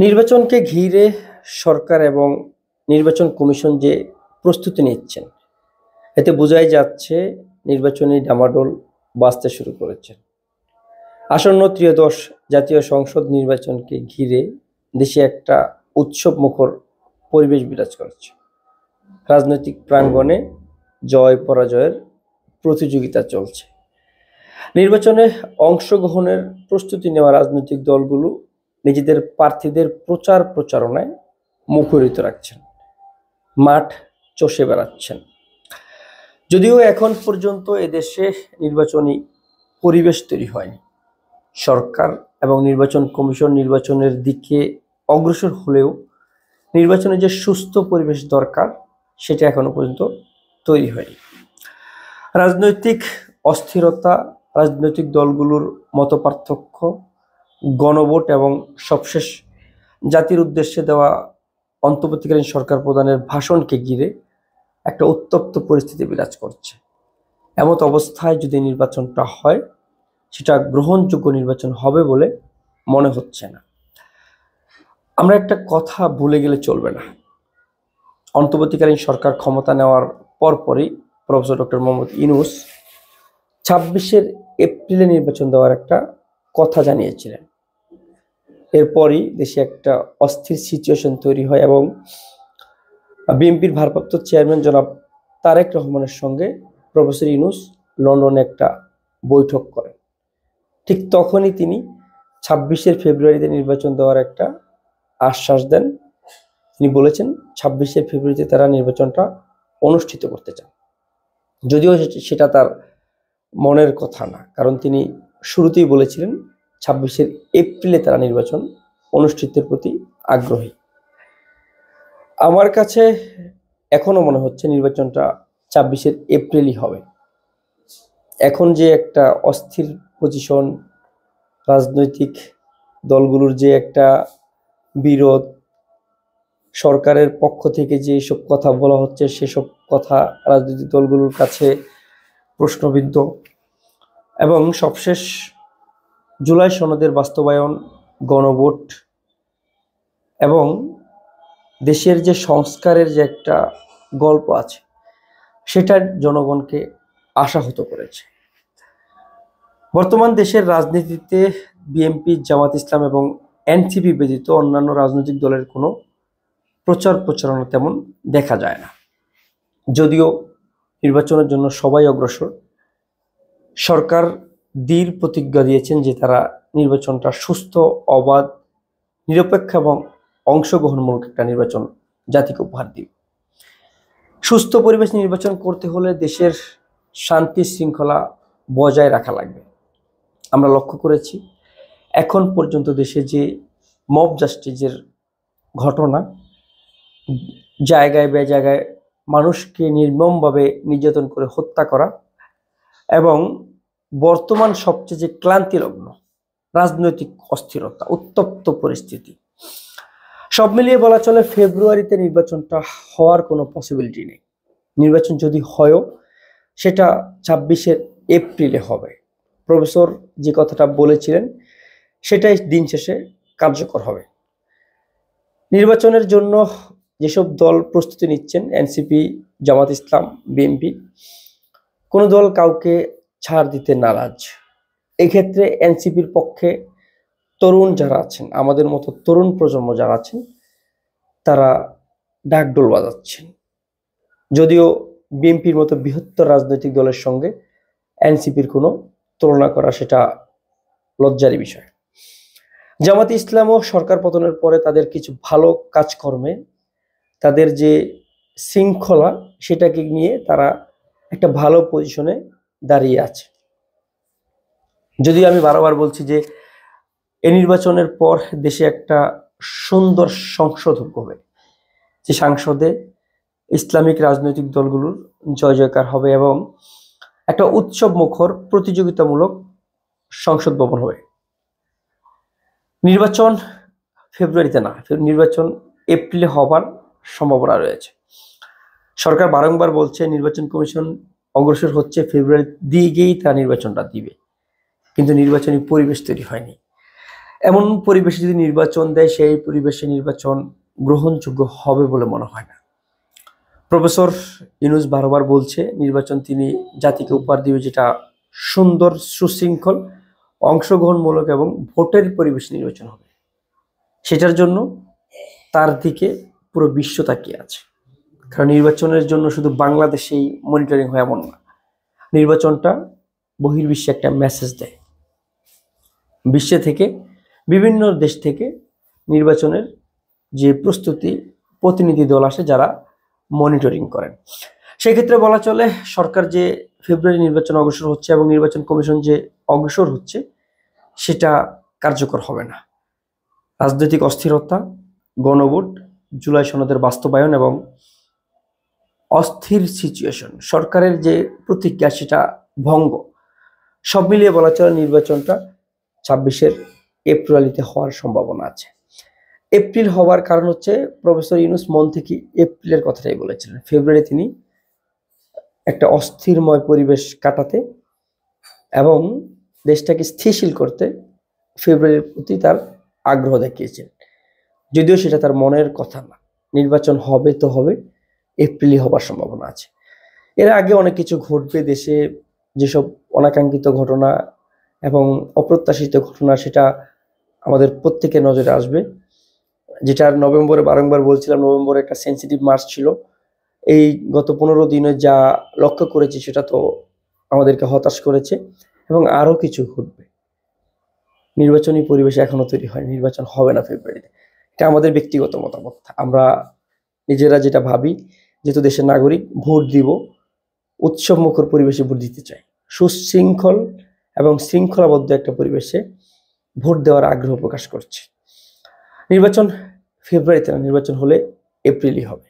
নির্বাচনকে ঘিরে সরকার এবং নির্বাচন কমিশন যে প্রস্তুতি নিচ্ছেন, এতে বোঝাই যাচ্ছে নির্বাচনী ডামাডোল বাজতে শুরু করেছে। আসন্ন ত্রয়োদশ জাতীয় সংসদ নির্বাচনকে ঘিরে দেশে একটা উৎসবমুখর পরিবেশ বিরাজ করছে। রাজনৈতিক প্রাঙ্গণে জয় পরাজয়ের প্রতিযোগিতা চলছে। নির্বাচনে অংশগ্রহণের প্রস্তুতি নেওয়া রাজনৈতিক দলগুলো নিজেদের প্রার্থীদের প্রচারণায় মুখরিত রাখছেন, মাঠ চষে বেড়াচ্ছেন। যদিও এখন পর্যন্ত এদেশে নির্বাচনী পরিবেশ তৈরি হয়নি, সরকার এবং নির্বাচন কমিশন নির্বাচনের দিকে অগ্রসর হলেও নির্বাচনে যে সুস্থ পরিবেশ দরকার সেটা এখনো পর্যন্ত তৈরি হয়নি। রাজনৈতিক অস্থিরতা, রাজনৈতিক দলগুলোর মতপার্থক্য, গণভোট এবং সবশেষ জাতির উদ্দেশ্যে দেওয়া অন্তর্বর্তীকালীন সরকার প্রধানের ভাষণকে ঘিরে একটা উত্তপ্ত পরিস্থিতি বিরাজ করছে। এমত অবস্থায় যদি নির্বাচনটা হয়, সেটা গ্রহণযোগ্য নির্বাচন হবে বলে মনে হচ্ছে না। আমরা একটা কথা ভুলে গেলে চলবে না। অন্তর্বর্তীকালীন সরকার ক্ষমতা নেওয়ার পরপরই প্রফেসর ডক্টর মোহাম্মদ ইউনূস 26 এপ্রিলে নির্বাচন দেওয়ার একটা কথা জানিয়েছিলেন। এরপরই দেশে একটা অস্থির সিচুয়েশন তৈরি হয় এবং বিএনপির ভারপ্রাপ্ত চেয়ারম্যান জনাব তারেক রহমানের সঙ্গে প্রফেসর ইউনূস লন্ডনে একটা বৈঠক করেন। ঠিক তখনই তিনি 26 ফেব্রুয়ারিতে নির্বাচন দেওয়ার একটা আশ্বাস দেন। তিনি বলেছেন 26 ফেব্রুয়ারিতে তারা নির্বাচনটা অনুষ্ঠিত করতে চান। যদিও সেটা তার মনের কথা না, কারণ তিনি শুরুতেই বলেছিলেন 26 এপ্রিলে তারা নির্বাচন অনুষ্ঠিতের প্রতি আগ্রহী। আমার কাছে এখনো মনে হচ্ছে নির্বাচনটা 26 এপ্রিলই হবে। এখন যে একটা অস্থির পজিশন, রাজনৈতিক দলগুলোর যে একটা বিরোধ, সরকারের পক্ষ থেকে যে সব কথা বলা হচ্ছে সেসব কথা রাজনৈতিক দলগুলোর কাছে প্রশ্নবিদ্ধ, এবং সবশেষ জুলাই সনদের বাস্তবায়ন, গণভোট এবং দেশের যে সংস্কারের যে একটা গল্প আছে সেটা জনগণকে আশাহত করেছে। বর্তমান দেশের রাজনীতিতে বিএনপি, জামাত ইসলাম এবং এনসিপি ব্যতীত অন্যান্য রাজনৈতিক দলের কোনো প্রচারণা তেমন দেখা যায় না। যদিও নির্বাচনের জন্য সবাই অগ্রসর, সরকার দৃঢ় প্রতিজ্ঞা দিয়েছেন যে তারা নির্বাচনটা সুস্থ, অবাধ, নিরপেক্ষ এবং অংশগ্রহণমূলক একটা নির্বাচন জাতিকে উপহার দিবে। সুস্থ পরিবেশ নির্বাচন করতে হলে দেশের শান্তি শৃঙ্খলা বজায় রাখা লাগবে। আমরা লক্ষ্য করেছি এখন পর্যন্ত দেশে যে মব জাস্টিসের ঘটনা, জায়গায় বেজায়গায় মানুষকে নির্মমভাবে নির্যাতন করে হত্যা করা, এবং বর্তমান সবচেয়ে যে ক্লান্তিলগ্ন রাজনৈতিক অস্থিরতা, উত্তপ্ত পরিস্থিতি, সব মিলিয়ে বলা চলে ফেব্রুয়ারিতে নির্বাচনটা হওয়ার কোনো পসিবিলিটি নেই। নির্বাচন যদি হয়ও সেটা 26 এপ্রিলে হবে। প্রফেসর যে কথাটা বলেছিলেন সেটাই দিন শেষে কার্যকর হবে। নির্বাচনের জন্য যেসব দল প্রস্তুতি নিচ্ছেন, এনসিপি, জামাত ইসলাম, বিএনপি, কোনো দল কাউকে ছাড় দিতে নারাজ। এক্ষেত্রে এনসিপির পক্ষে তরুণ যারা আছেন, আমাদের মতো তরুণ প্রজন্ম যারা আছেন, তারা ডাকডোল বাজাচ্ছেন। যদিও বিএনপির মতো বৃহত্তর রাজনৈতিক দলের সঙ্গে এনসিপির কোনো তুলনা করা সেটা লজ্জারই বিষয়। জামাত ইসলামও সরকার পতনের পরে তাদের কিছু ভালো কাজকর্মে, তাদের যে শৃঙ্খলা, সেটাকে নিয়ে তারা একটা ভালো পজিশনে দাঁড়িয়ে আছে। যদিও আমি বারবার বলছি যে এই নির্বাচনের পর দেশে একটা সুন্দর সংসদ হবে, যে সংসদে ইসলামিক রাজনৈতিক দলগুলোর জয় জয়কার হবে এবং একটা উৎসব মুখর প্রতিযোগিতামূলক সংসদ ভবন হবে। নির্বাচন ফেব্রুয়ারিতে না, নির্বাচন এপ্রিলে হবার সম্ভাবনা রয়েছে। সরকার বারংবার বলছে নির্বাচন কমিশন অগ্রসর হচ্ছে, ফেব্রুয়ারি দিকেই তারা নির্বাচনটা দিবে, কিন্তু নির্বাচনী পরিবেশ তৈরি হয়নি। এমন পরিবেশে যদি নির্বাচন দেয়, সেই পরিবেশে নির্বাচন গ্রহণযোগ্য হবে বলে মনে হয় না। প্রফেসর ইউনূস বারবার বলছে নির্বাচন তিনি জাতিকে উপহার দিবে যেটা সুন্দর, সুশৃঙ্খল, অংশগ্রহণমূলক এবং ভোটের পরিবেশ নির্বাচন হবে। সেটার জন্য তার দিকে পুরো বিশ্ব তাকিয়ে আছে। কারণ নির্বাচনের জন্য শুধু বাংলাদেশেই মনিটরিং হয় এমন না, নির্বাচনটা বহির্বিশ্বে একটা মেসেজ দেয়। বিশ্বে থেকে, বিভিন্ন দেশ থেকে নির্বাচনের যে প্রস্তুতি প্রতিনিধি দল আসে যারা মনিটরিং করেন। সেক্ষেত্রে বলা চলে সরকার যে ফেব্রুয়ারি নির্বাচন অগ্রসর হচ্ছে এবং নির্বাচন কমিশন যে অগ্রসর হচ্ছে সেটা কার্যকর হবে না। রাজনৈতিক অস্থিরতা, গণভোট, জুলাই সনদের বাস্তবায়ন এবং অস্থির সিচুয়েশন, সরকারের যে প্রতিজ্ঞা সেটা ভঙ্গ, সব মিলিয়ে বলা চলে নির্বাচনটা 26-এর এপ্রিলে হওয়ার সম্ভাবনা আছে। এপ্রিল হওয়ার কারণ হচ্ছে প্রফেসর ইউনূস মন থেকে এপ্রিলের কথাটাই বলেছিলেন। ফেব্রুয়ারি তিনি একটা অস্থিরময় পরিবেশ কাটাতে এবং দেশটাকে স্থিতিশীল করতে ফেব্রুয়ারির প্রতি তার আগ্রহ দেখিয়েছেন। যদিও সেটা তার মনের কথা না, নির্বাচন হবে তো হবে, এপ্রিলে হবার সম্ভাবনা আছে। এর আগে অনেক কিছু ঘটবে দেশে, যেসব অনাকাঙ্ক্ষিত ঘটনা এবং অপ্রত্যাশিত ঘটনা সেটা আমাদের প্রত্যেকের নজরে আসবে। যেটার নভেম্বরে বারংবার বলছিলাম, নভেম্বরে একটা সেন্সিটিভ মাস ছিল। এই গত 15 দিনে যা লক্ষ্য করেছি সেটা তো আমাদেরকে হতাশ করেছে এবং আরো কিছু ঘটবে। নির্বাচনী পরিবেশ এখনো তৈরি হয়নি, নির্বাচন হবে না ফেব্রুয়ারিতে, এটা আমাদের ব্যক্তিগত মতামত। আমরা নিজেরা যেটা ভাবি, যেহেতু দেশের নাগরিক, ভোট দিব, উৎসবমুখর পরিবেশে ভোট দিতে চাই, সুশৃঙ্খল এবং শৃঙ্খলাবদ্ধ একটা পরিবেশে ভোট দেওয়ার আগ্রহ প্রকাশ করছি। নির্বাচন ফেব্রুয়ারিতে না, নির্বাচন হলে এপ্রিলই হবে।